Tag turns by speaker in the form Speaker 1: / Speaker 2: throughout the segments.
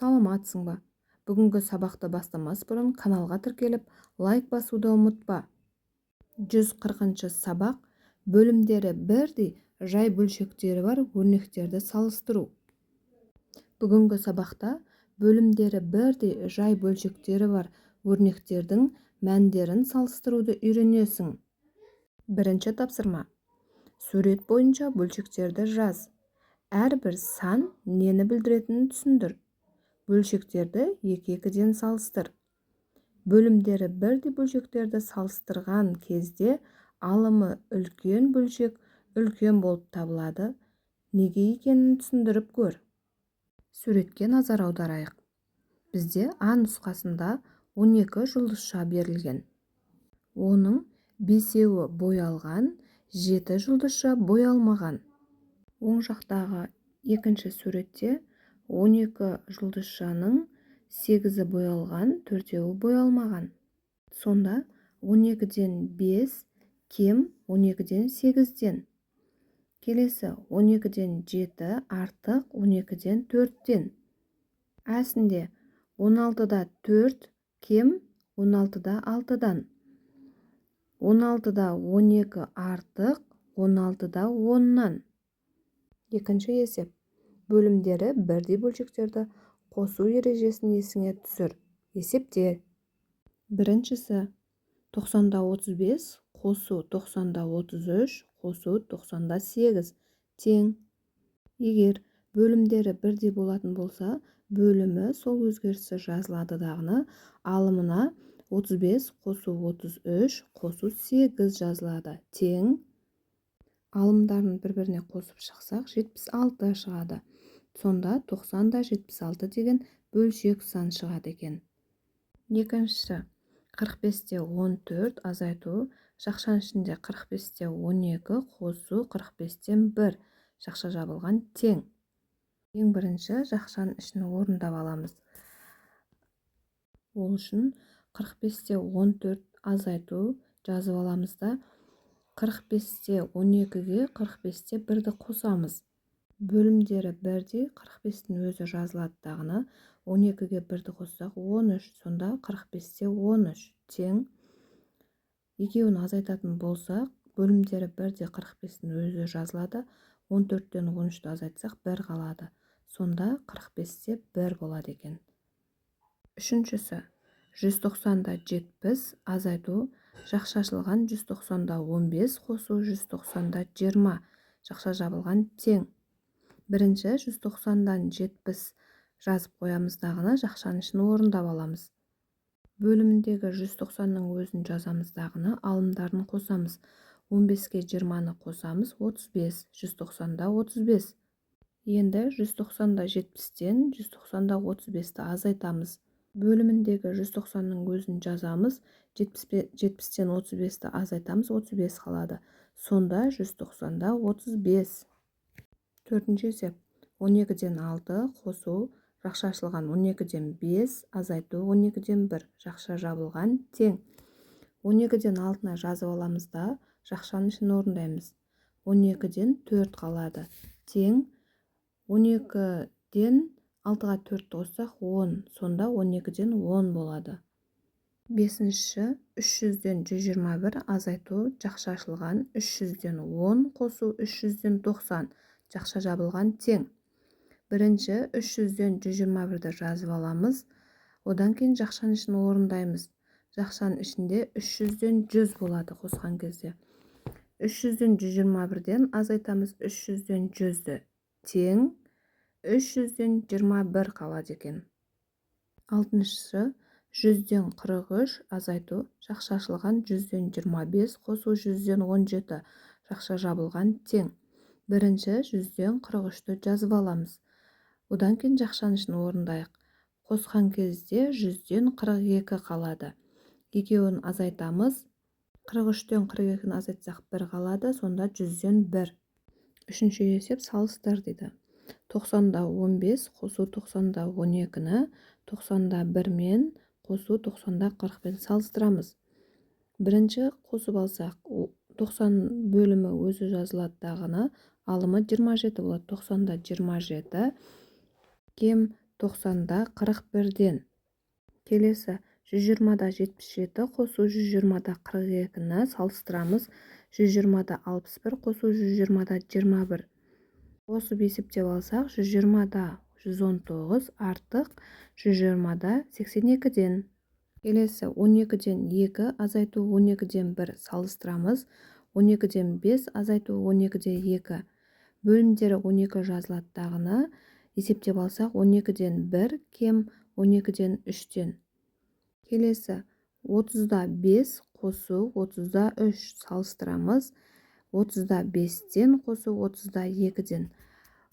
Speaker 1: Саламатсың ба? Бүгінгі сабақты бастамас бұрын каналға тіркеліп, лайк басуды ұмытпа. 140-ші сабақ бөлімдері бірдей жай бөлшектері бар өрнектерді салыстыру. Бүгінгі сабақта бөлімдері бірдей жай бөлшектері бар өрнектердің мәндерін салыстыруды үйренесің. Бірінші тапсырма. Сурет бойынша бөлшектерді жаз. Әрбір сан нені білдіретінін түсіндір. Бөлшектерді екі-екіден салыстыр. Бөлімдері бірдей бөлшектерді салыстырған кезде алымы үлкен бөлшек үлкен болып табылады. Неге екенін түсіндіріп көр. Суретке назар аударайық. Бізде А нұсқасында 12 жұлдызша берілген. Оның 5-еуі боялған, 7 жұлдызша боялмаған. Оң жақтағы екінші суретте 12 жұлдызшаның 8-і боялған, 4-еуі боялмаған. Сонда 12-ден 5 кем 12-ден 8-ден. Келесі 12-ден 7 артық 12-ден 4-ден. Әсінде 16-да 4 кем 16-да 6-дан. 16-да 12 артық 16-да 10-нан. Екінші есеп. Бөлімдері бірдей бөлшектерді қосу ережесін есіңе түсір. Есепте. Біріншісі 90-да 35 қосу 90-да 33 қосу 90-да 8 тең. Егер бөлімдері бірдей болатын болса, бөлімі сол өзгерісі жазылады дағыны алымына 35 қосу 33 қосу 8 жазылады. Тең. Алымдарын бір-біріне қосып шықсақ 76 шығады. Сонда 90-да 76 деген бөлшек сан шығады екен. Екіншісі 45-те 14 азайту, жақшаның ішінде 45-те 12 қосу 45-тен 1 жақша жабылған тең. Ең бірінші жақшаның ішін орындап аламыз. Ол үшін 45-те 14 азайту жазып аламыз да 45-те 12-ге 45-те 1-ді қосамыз. Бөлімдері бірдей 45-тің өзі жазылады дағыны 12-ге 1-ді қоссақ 13, сонда 45-те 13 тең. Екеуін азайтатын болсақ, бөлімдері бірдей 45-тің өзі жазылады, 14-тен 13-ті азайтсақ 1 қалады. Сонда 45-те 1 болады екен. Үшіншісі 190-да 70 азайту, жақша ашылған 190-да 15 қосу 190-да 20 жақша жабылған тең. Бірінші 190-дан 70 жазып қоямыз дағыны жақшаның ішін орындап аламыз. Бөліміндегі 190-ның өзін жазамыз дағыны алымдарын қосамыз. 15-ке 20-ны қосамыз 35, 190-да 35. Енді 190-да 70-тен 190-да 35-ті азайтамыз. Бөліміндегі 190-ның өзін жазамыз, 70-тен 35-ті азайтамыз, 35 қалады. Сонда 190-да 35. Төртінші есеп. 12-ден 6 қосу, жақша ашылған 12-ден 5, азайту 12-ден 1, жақша жабылған тең. 12-ден 6-на жазып аламыз да, жақшаның ішін орындаймыз. 12-ден 4 қалады. Тең. 12-ден 6-ға 4 қоссақ 10, сонда 12-ден 10 болады. Бесінші 300-ден 121 азайту, жақша ашылған 300-ден 10 қосу 300-ден 90, жақша жабылған тең. Бірінші 300-ден 121-ді жазып аламыз, одан кейін жақшаның ішін орындаймыз. Жақшаның ішінде 300-ден 100 болады қосқан кезде. 300-ден 121-ден азайтамыз 300-ден 100-ді тең. 300-ден 21 қалады екен. Алтыншысы 100-ден 43 азайту, жақша ашылған 100-ден 25 қосу 100-ден 17 жақша жабылған тең. Бірінші 100-ден 43-ті жазып аламыз. Одан кейін жақшаның ішін орындайық. Қосқан кезде 100-ден 42 қалады. Екеуін азайтамыз. 43-тен 42-ні азайтсақ 1 қалады, сонда 100-ден 1. Үшінші есеп салыстыр дейді. 90-да 15 қосу 90-да 12-ні 90-да 1 мен қосу 90-да 40-пен салыстырамыз. Бірінші қосып алсақ 90 бөлімі өзі жазылады дағыны алымы 27 болады. 90-да 27 кем 90-да 41-ден. Келесі 120-да 77 қосу 120-да 42-ні салыстырамыз. 120-да 61 қосу 120-да 21. Қосып есептеп алсақ, 120-да 119 артық 120-да 82-ден. Келесі 12-ден 2 азайту 12-ден 1 салыстырамыз. 12-ден 5 азайту 12-де 2. Бөлімдері 12 жазылаттағыны есептеп алсақ, 12-ден 1 кем 12-ден 3-ден. Келесі 30-да 5 қосу 30-да 3 салыстырамыз. 30-да 5-ден қосу 30-да 2-ден.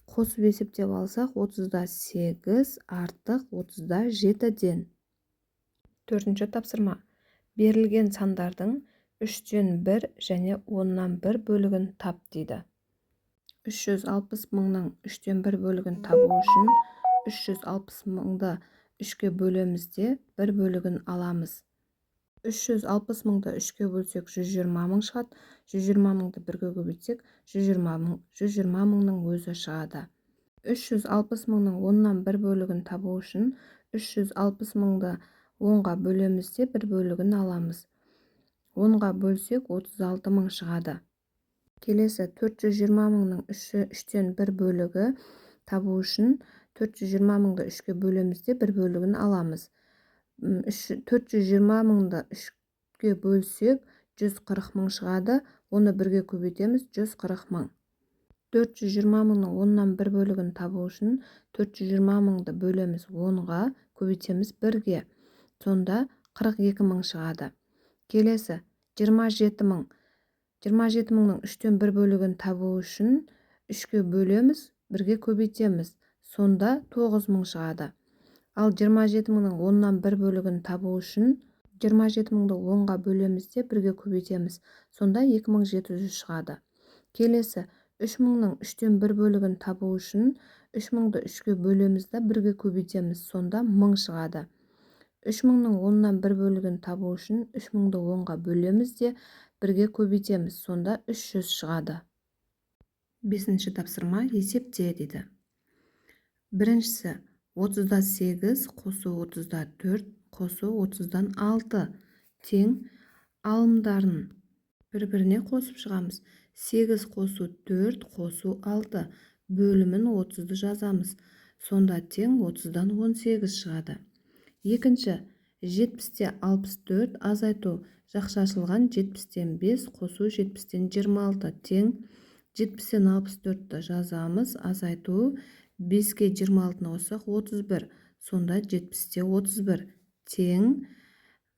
Speaker 1: Қосып есептеп алсақ, 30-да 8 артық 30-да 7-ден. Төртінші тапсырма. Берілген сандардың 3-тен 1 және 10-нан 1 бөлігін тап дейді. 360 мыңның 3-тен 1 бөлігін табу үшін 360 мыңды 3-ке бөлемізде 1 бөлігін аламыз. 360 мыңды 3-ке бөлсек 120 мың шығады. 120 мыңды 1-ге көбейтсек 120 мыңның өзі шығады. 360 мыңның 10-нан 1 бөлігін табу үшін 360 мыңды 10-ға бөлемізде 1 бөлігін аламыз. 10-ға бөлсек 36 мың шығады. Келесі 420 мыңның 3-тен 1 бөлігі табу үшін 420 мыңды 3-ке бөлемізде 1 бөлігін аламыз. 420 мыңды 3-ке бөлсек 140 мың шығады. Оны 1-ге көбейтеміз 140 мың. 420 мыңның 10-нан 1 бөлігін табу үшін 420 мыңды бөлеміз 10-ға, көбейтеміз 1-ге. Сонда 42 мың шығады. Келесі 27 мың. 27 мыңның 3-тен 1 бөлігін табу үшін 3-ке бөлеміз, 1-ге көбейтеміз. Сонда 9 мың шығады. Ал 27 мыңның 10-нан 1 бөлігін табу үшін 27 мыңды 10-ға бөлеміз де 1-ге көбейтеміз. Сонда 2700 шығады. Келесі 3 мыңның 3-тен 1 бөлігін табу үшін 3 мыңды 3-ке бөлеміз де 1-ге көбейтеміз. Сонда 1000 шығады. 3 мыңның 10-нан 1 бөлігін табу үшін 3 мыңды 10-ға бөлеміз де 1-ге көбейтеміз. Сонда 300 шығады. Бесінші тапсырма есепте дейді. Біріншісі 30-да 8 қосу 30-да 4 қосу 30-дан 6 тең алымдарын бір-біріне қосып шығамыз. 8 қосу 4 қосу 6 бөлімін 30-ды жазамыз. Сонда тең 30-дан 18 шығады. Екінші 70-те 64 азайту жақшашылған 70-тен 5 қосу 70-тен 26 тең 70-тен 64-ті жазамыз. Азайту 5-ке 26-ны қоссақ 31. Сонда 70-те 31 тең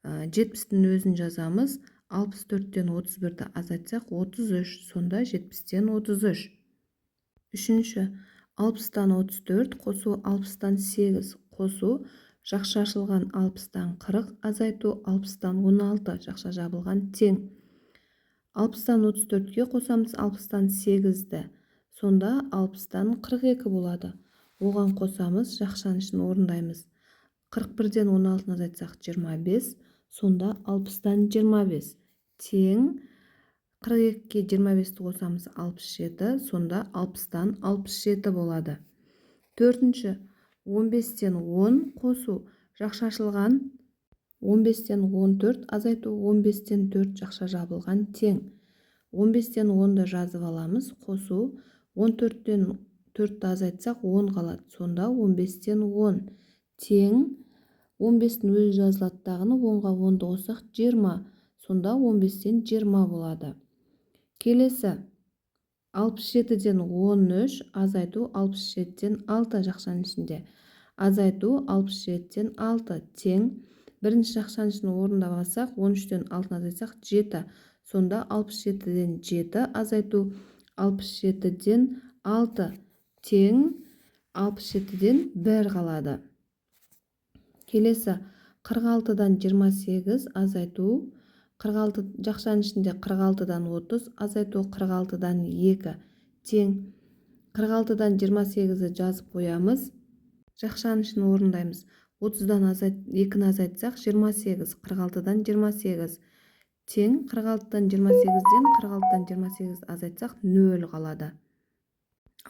Speaker 1: 70-тің өзін жазамыз. 64-тен 31-ті азайтсақ 33. Сонда 70-тен 33. Үшінші 60-тан 34 қосу 60-тан 8 қосу жақша ашылған 60-тан 40 азайту 60-тан 16 жақша жабылған тең. 60-тан 34-ке қосамыз 60-тан 8-ді. Сонда 60-тан 42 болады. Оған қосамыз, жақшаның ішін орындаймыз. 41-ден 16-ны азайтсақ 25. Сонда 60-тан 25 тең 42-ке 25-ті қосамыз 67. Сонда 60-тан 67 болады. Төртінші 15-тен 10 қосу жақша ашылған 15-тен 14 азайту 15-тен 4 жақша жабылған тең. 15-тен 10-ды жазып аламыз. Қосу 14-тен 4-ті азайтсақ 10 қалады. Сонда 15-тен 10 тең 15-тің өзі жазылаттағыны 10-ға 10-ды қоссақ 20. Сонда 15-тен 20 болады. Келесі 67-ден 13 азайту 67-ден 6 жақшаның ішінде. Азайту 67-ден 6 тең. Бірінші жақшаның ішін орындап алсақ 13-ден 6-ны азайтсақ 7. Сонда 67-ден 7 азайту 67-ден 6 тең 67-ден 1 қалады. Келесі 46-дан 28 азайту 46 жақшаның ішінде 46-дан 30 азайту 46-дан 2 тең. 46-дан 28-ді жазып қоямыз. Жақшаның ішін орындаймыз. 30-дан 2-ні азайтсақ 28. 46-дан 28 тең 46-дан 28-ден 46-дан 28 азайтсақ 0 қалады.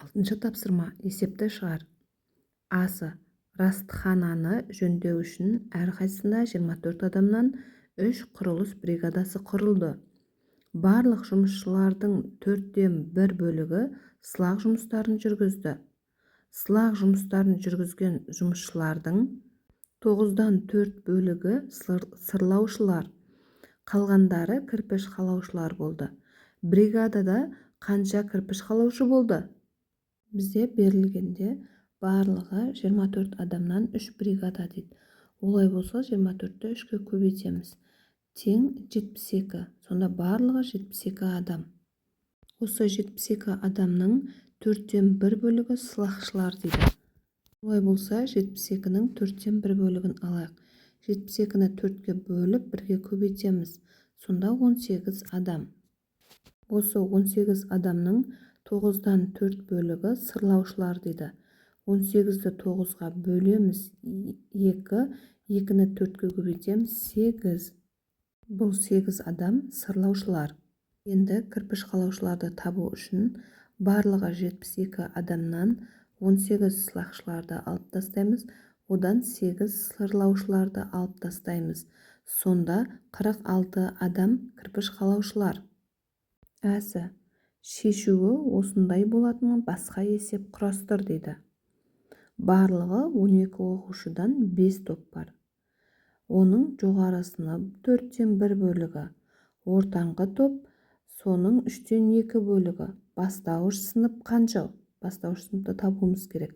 Speaker 1: Алтыншы тапсырма есепті шығар. Асы Растхананы жөндеу үшін әрқайсысында 24 адамнан 3 құрылыс бригадасы құрылды. Барлық жұмысшылардың 1/4 бөлігі сылақ жұмыстарын жүргізді. Сылақ жұмыстарын жүргізген жұмысшылардың 9/4 бөлігі сырлаушылар, қалғандары кірпіш қалаушылар болды. Бригадада қанша кірпіш қалаушы болды? Бізде берілгенде барлығы 24 адамнан 3 бригада дейді. Олай болса 24-ті 3-ке көбейтеміз. Тең 72. Сонда барлығы 72 адам. Осы 72 адамның 4/1 бөлігі сылақшылар дейді. Олай болса 72-ның 4/1 бөлігін алайық. 72-ні 4-ке бөліп 1-ге көбейтеміз. Сонда 18 адам. Осы 18 адамның 9/4 бөлігі сырлаушылар дейді. 18-ді 9-ға бөлеміз 2, 2-ні 4-ке көбейтеміз 8. Бұл 8 адам сырлаушылар. Енді кірпіш қалаушыларды табу үшін барлығы 72 адамнан 18 сылақшыларды алып тастаймыз, одан 8 сырлаушыларды алып тастаймыз. Сонда 46 адам кірпіш қалаушылар. Әсі, шешуі осындай болатынын басқа есеп құрастыр дейді. Барлығы 12 оқушыдан 5 топ бар. Оның жоғары сынып 4/1 бөлігі, ортаңғы топ соның 3/2 бөлігі. Бастауыш сынып қанша? Бастауыш сыныпты табуымыз керек.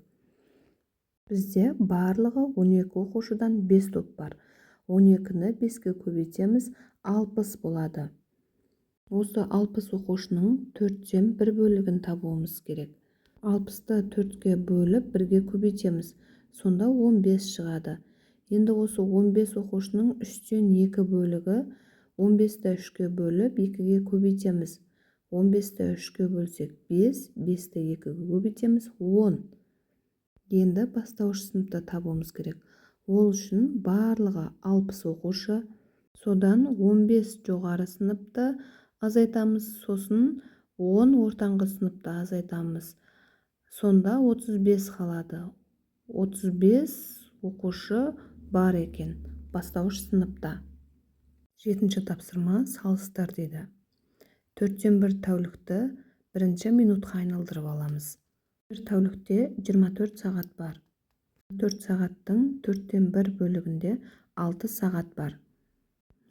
Speaker 1: Бізде барлығы 12 оқушыдан 5 топ бар. 12-ні 5-ке көбейтеміз, 60 болады. Осы 60 оқушының 4/1 бөлігін табуымыз керек. 60-ты 4-ке бөліп 1-ге көбейтеміз. Сонда 15 шығады. Енді осы 15 оқушының 3/2 бөлігі 15-ті 3-ке бөліп 2-ге көбейтеміз. 15-ті 3-ке бөлсек 5, 5-ті 2-ге көбейтеміз 10. Енді бастауыш сыныпты табуымыз керек. Ол үшін барлығы 60 оқушы, содан 15 жоғары сыныпты азайтамыз, сосын 10 ортаңғы сыныпты азайтамыз. Сонда 35 қалады. 35 оқушы бар екен бастауыш сыныпта. 7-ші тапсырма салыстыр дейді. 4/1 тәулікті 1 минутқа айналдырып аламыз. Bir тәулікте 24 сағат бар. 4 сағаттың 4/1 бөлігінде 6 сағат бар.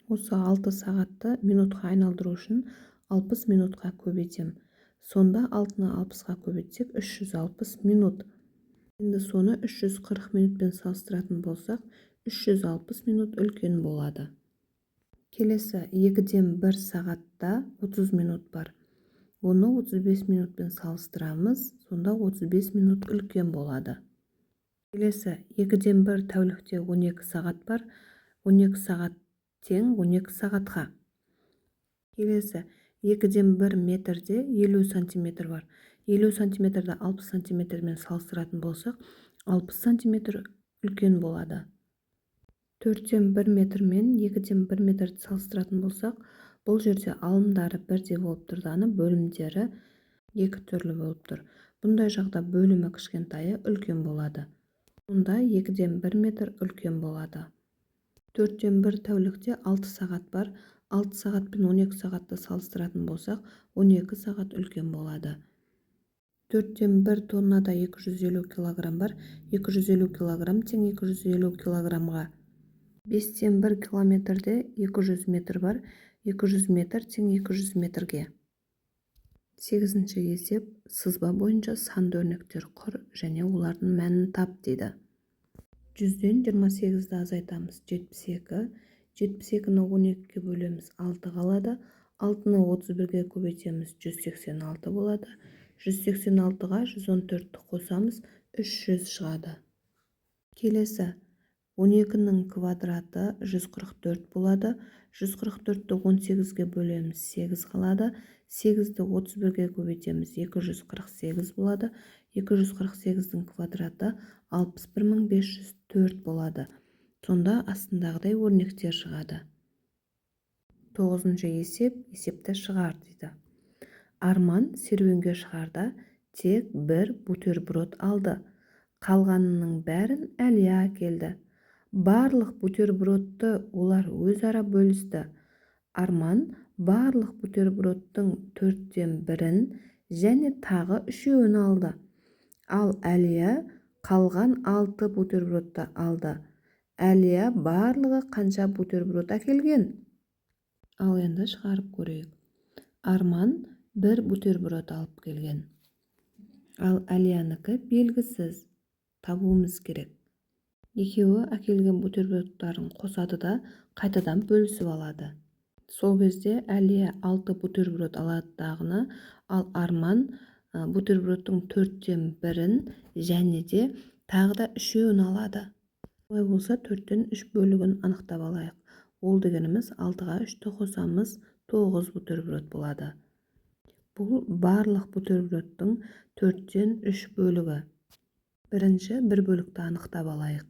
Speaker 1: Осы 6 сағатты минутқа айналдыру үшін 60 минутқа көбейтем. Сонда 6-ны 60-ға көбейтсек 360 минут. Енді соны 340 минутпен салыстыратын болсақ, 360 минут үлкен болады. Келесі 2/1 сағатта 30 минут бар. Оны 35 минутпен салыстырамыз, сонда 35 минут үлкен болады. Келесі 2/1 тәулікте 12 сағат бар. 12 сағат тең 12 сағатқа. Келесі 2/1 метрде 50 сантиметр бар. 50 сантиметрді 60 сантиметрмен салыстыратын болсақ, 60 сантиметр үлкен болады. 4/1 метр мен 2/1 метрді салыстыратын болсақ, бұл жерде алымдары бірдей болып тұрданы, бөлімдері екі түрлі болып тұр. Бұндай жағда бөлімі кішкентайы үлкен болады. Онда 2/1 метр үлкен болады. 4/1 тәулікте 6 сағат бар. 6 сағат пен 12 сағатты салыстыратын болсақ, 12 сағат үлкен болады. 4/1 тоннада 250 килограмм бар. 250 килограмм тең 250 килограммға. 5/1 километрде 200 метр бар. 200 метр тең 200 метрге. 8-ші есеп, сызба бойынша санды өрнектер құр және олардың мәнін тап дейді. 100-ден 28-ді азайтамыз, 72. 72-ні 12-ке бөлеміз, 6 қалады. 6-ны 31-ге көбейтеміз, 186 болады. 186-ға 114-ті қосамыз, 300 шығады. Келесі 12-ның квадраты 144 болады. 144-ті 18-ге бөлеміз, 8 қалады. 8-ді 31-ге көбейтеміз, 248 болады. 248-дің квадраты 61504 болады. Сонда астындағыдай өрнектер шығады. 9-ші есеп, есепті шығар дейді. Арман серуенге шығарда тек бір бутерброд алды. Қалғанының бәрін Әлия әкелді. Барлық бутербродты олар өзара бөлісті. Арман барлық бутербродтың 1/4-ін және тағы 3-еуін алды. Ал Әлия қалған 6 бутербродты алды. Әлия барлығы қанша бутерброд әкелген? Ал енді шығарып көрейік. Арман 1 бутерброд алып келген. Ал Әлиянікі белгісіз. Табуымыз керек. Екеуі әкелген бутербродтарын қосады да қайтадан бөлісіп алады. Сол кезде Әлия 6 бутерброд алады дағыны, ал Арман бутербродтың 1/4-ін және де тағы да 3-еуін алады. Олай болса 4-тен 3 бөлігін анықтап алайық. Ол дегеніміз 6-ға 3-ті қосамыз, 9 бутерброд болады. Бұл барлық бутербродтың 4-тен 3 бөлігі. Бірінші бір бөлікті анықтап алайық.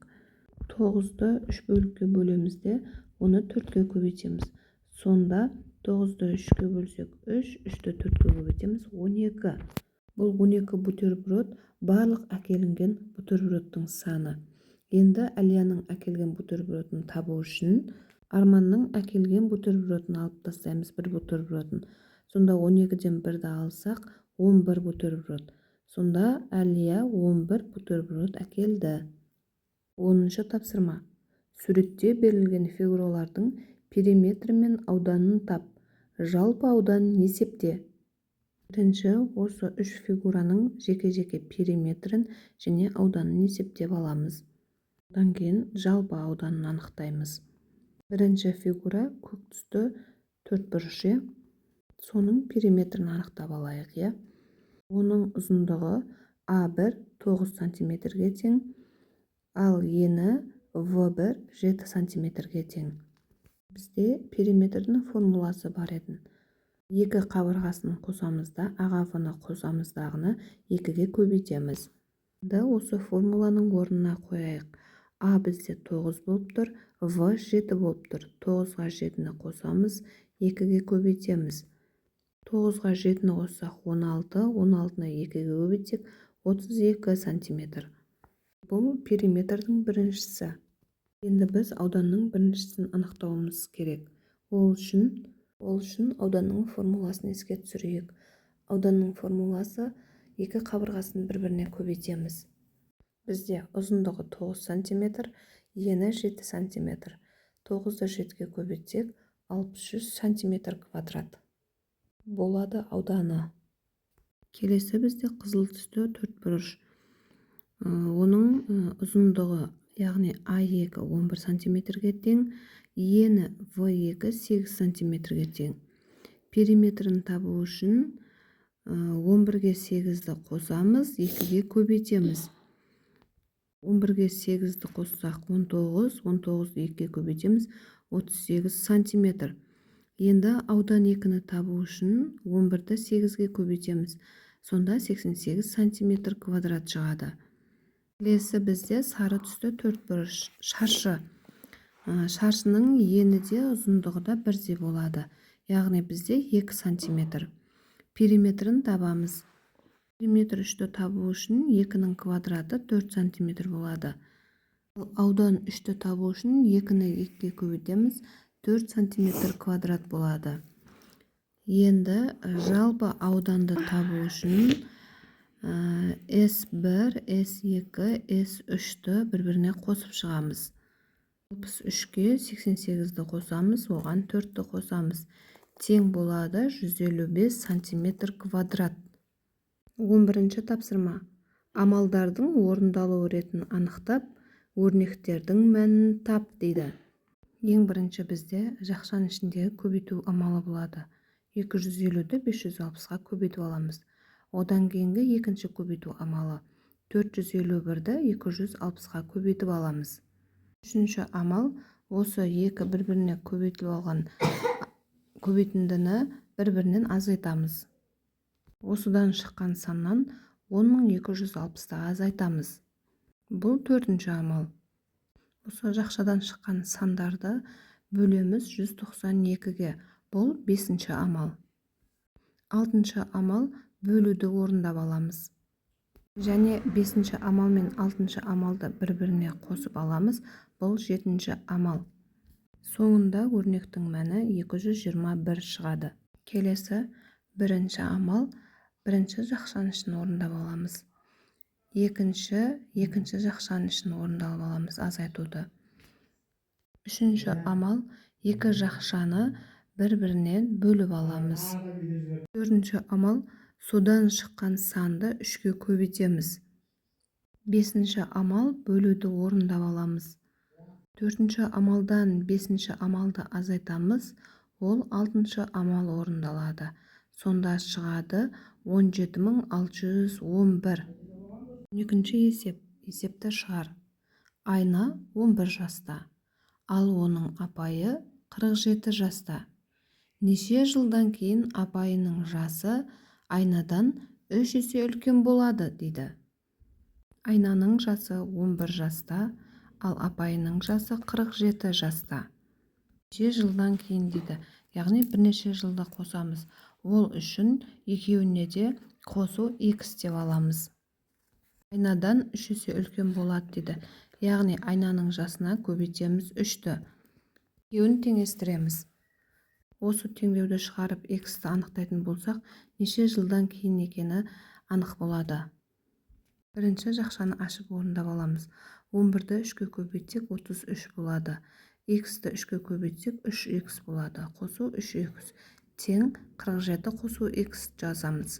Speaker 1: 9-ды 3 бөлікке бөлеміз де, оны 4-ке көбейтеміз. Сонда 9-ды 3-ке бөлсек 3, 3-ті 4-ке көбейтеміз 12. Бұл 12 бутерброд барлық әкелінген бутербродтың саны. Енді Әлияның әкелген бутербродын табу үшін Арманның әкелген бутербродын алып тастаймыз, бір бутербродын. Сонда 12-ден 1-ді алсақ 11 бутерброд. Сонда Әлия 11 бутерброд әкелді. 10-шы тапсырма. Суретте берілген фигуралардың периметрі мен ауданын тап. Жалпы ауданын есепте. Бірінші осы 3 фигураның жеке-жеке периметрін және ауданын есептеп аламыз. Одан кейін жалпы ауданын анықтаймыз. Бірінші фигура көк түсті 4 бұрыш. Соның периметрін анықтап алайық. Оның ұзындығы А1 9 сантиметрге тең, ал ені В1 7 сантиметрге тең. Бізде периметрдің формуласы бар еді. Екі қабырғасын қосамыз да, ағафыны қосамыз дағыны 2-ге көбейтеміз. Осы формуланың орнына қояйық. А бізде 9 болып тұр, В 7 болып тұр. 9-ға 7-ні қосамыз, 2-ге көбейтеміз. 9-ға 7-ні қоссақ 16, 16-ны 2-ге көбейтсек 32 сантиметр. Бұл периметрдің біріншісі. Енді біз ауданның біріншісін анықтауымыз керек. Ол үшін ауданның формуласын еске түсірейік. Ауданның формуласы 2 қабырғасын бір-біріне көбейтеміз. Бізде ұзындығы 9 сантиметр, ені 7 сантиметр. 9-ды 7-ге көбейтсек 63 сантиметр квадрат. Болады ауданы. Келесі бізде қызыл түсті 4 бұрыш. Оның ұзындығы, яғни А2 11 сантиметрге тең, ені В2 8 сантиметрге тең. Периметрін табу үшін 11-ге 8-ді қосамыз, 2-ге көбейтеміз. 11-ге 8-ді қоссақ 19, 19-ді 2-ге көбейтеміз 38 сантиметр. Енді аудан 2-ні табу үшін 11-ді 8-ге көбейтеміз. Сонда 88 сантиметр квадрат шығады. Келесі бізде сары түсті 4 бұрыш шаршы. Шаршының ені де ұзындығы да бірдей болады. Яғни бізде 2 сантиметр. Периметрін табамыз. Периметр 3-ті табу үшін 2-нің квадраты 4 сантиметр болады. Аудан 3-ті табу үшін 2-ні 2-ге көбейтеміз, 4 сантиметр квадрат болады. Енді жалпы ауданды табу үшін S1, S2, S3-ті бір-біріне қосып шығамыз. 63-ге 88-ді қосамыз, оған 4-ті қосамыз. Тең болады 155 сантиметр квадрат. 11-ші тапсырма. Амалдардың орындалу ретін анықтап, өрнектердің мәнін тап дейді. Ең бірінші бізде жақшаның ішіндегі көбейту амалы болады. 250-ді 560-ға көбейтіп аламыз. Одан кейінгі екінші көбейту амалы. 451-ді 260-ға көбейтіп аламыз. Үшінші амал, осы екі бір-біріне көбейтіліп алған көбейтіндіні бір-бірінен азайтамыз. Осыдан шыққан саннан 10.260-ды азайтамыз. Бұл төртінші амал. Осы жақшадан шыққан сандарды бөлеміз 192-ге. Бұл 5-ші амал. 6-шы амал, бөлуді орындап аламыз. және 5-ші амал мен 6-шы амалды бір-біріне қосып аламыз. Бұл 7-ші амал. Соңында өрнектің мәні 221 шығады. Келесі 1-ші амал. 1-ші жақшанышын орындап аламыз. Екінші жақшанышын орындап аламыз азайтуды. 3-ші амал. 2 жақшаны бір-бірінен бөліп аламыз. 4-ші амал. Судан шыққан санды 3-ке көбейтеміз. 5-ші амал. Бөлуді орындап аламыз. 4-ші амалдан 5-ші амалды азайтамыз. Ол 6-шы амал орындалады. Сонда шығады 17611. 12-ші есепті шығар. Айна 11 жаста, ал оның апайы 47 жаста. Неше жылдан кейін апайының жасы айнадан 3 есе үлкен болады дейді. Айнаның жасы 11 жаста, ал апайының жасы 47 жаста. Неше жылдан кейін дейді. Яғни бірнеше жылда қосамыз. Ол үшін екеуіне де қосу x деп аламыз. Айнадан 3 есе үлкен болады дейді. Яғни айнаның жасына көбейтеміз 3-ті. Екеуін теңестіреміз. Осы теңдеуді шығарып x-ті анықтайтын болсақ, неше жылдан кейін екені анық болады. Бірінші жақшаны ашып орындап аламыз. 11-ді 3-ке көбейтсек 33 болады. X-ті 3-ке көбейтсек 3x болады. Қосу 3x тең 47 қосу x жазамыз.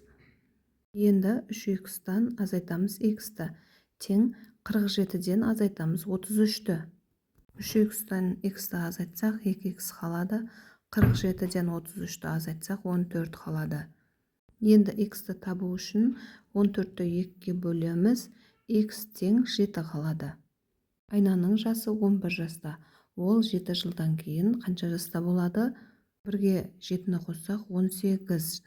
Speaker 1: Енді 3x-тан азайтамыз x-ті. Тең 47-ден азайтамыз 33-ті. 3x-тан x-ті азайтсақ 2x қалады. 47-ден 33-ті азайтсақ 14 қалады. Енді x-ті табу үшін 14-ті 2-ке бөлеміз. X тең 7 қалады. Айнаның жасы 11 жаста. Ол 7 жылдан кейін қанша жаста болады? 1-ге 7-ні қоссақ 18.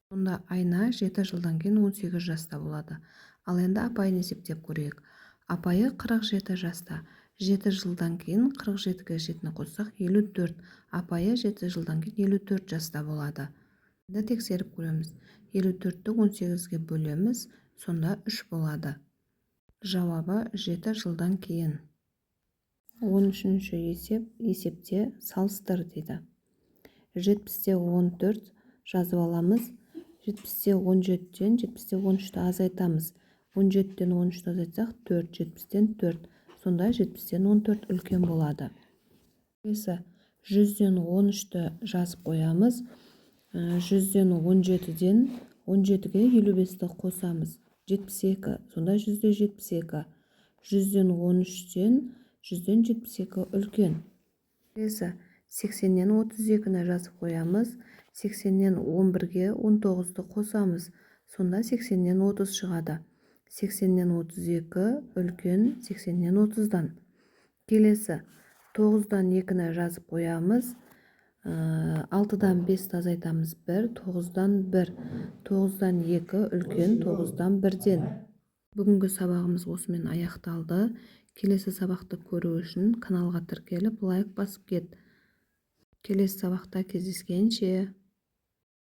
Speaker 1: Сонда айна 7 жылдан кейін 18 жаста болады. Ал енді апайын есептеп көрейік. Апайы 47 жаста. 7 жылдан кейін 47-ге 7-ні қоссақ 54. Апайы 7 жылдан кейін 54 жаста болады. Енді тексеріп көреміз. 54-ті 18-ге бөлеміз, сонда 3 болады. Жауабы 7 жылдан кейін. 13-ші есепте салыстыр дейді. 70-те 14 жазып аламыз. 70-те 17-тен 70-те 13-ті азайтамыз. 17-тен 13-ті азайтсақ 4, 70-тен 4. Сонда 70-тен 14 үлкен болады. Келесі 100-ден 13-ті жазып қоямыз. 100-ден 17-ден 17-ге 55-ті қосамыз. 72. Сонда 100-де 72. 100-ден 13-тен 100-ден 72 үлкен. Келесі 80-нен 32-ні жазып қоямыз. 80-нен 11-ге 19-ті қосамыз. Сонда 80-нен 30 шығады. 80-нен 32 үлкен 80-нен 30-дан. Келесі 9-дан 2-ні жазып қоямыз. 6-дан 5-ті азайтамыз 1, 9-дан 1. 9-дан 2 үлкен 9-дан 1-ден. Бүгінгі сабағымыз осымен аяқталды. Келесі сабақты көру үшін каналға тіркеліп лайк басып кет. Келесі сабақта кездескенше.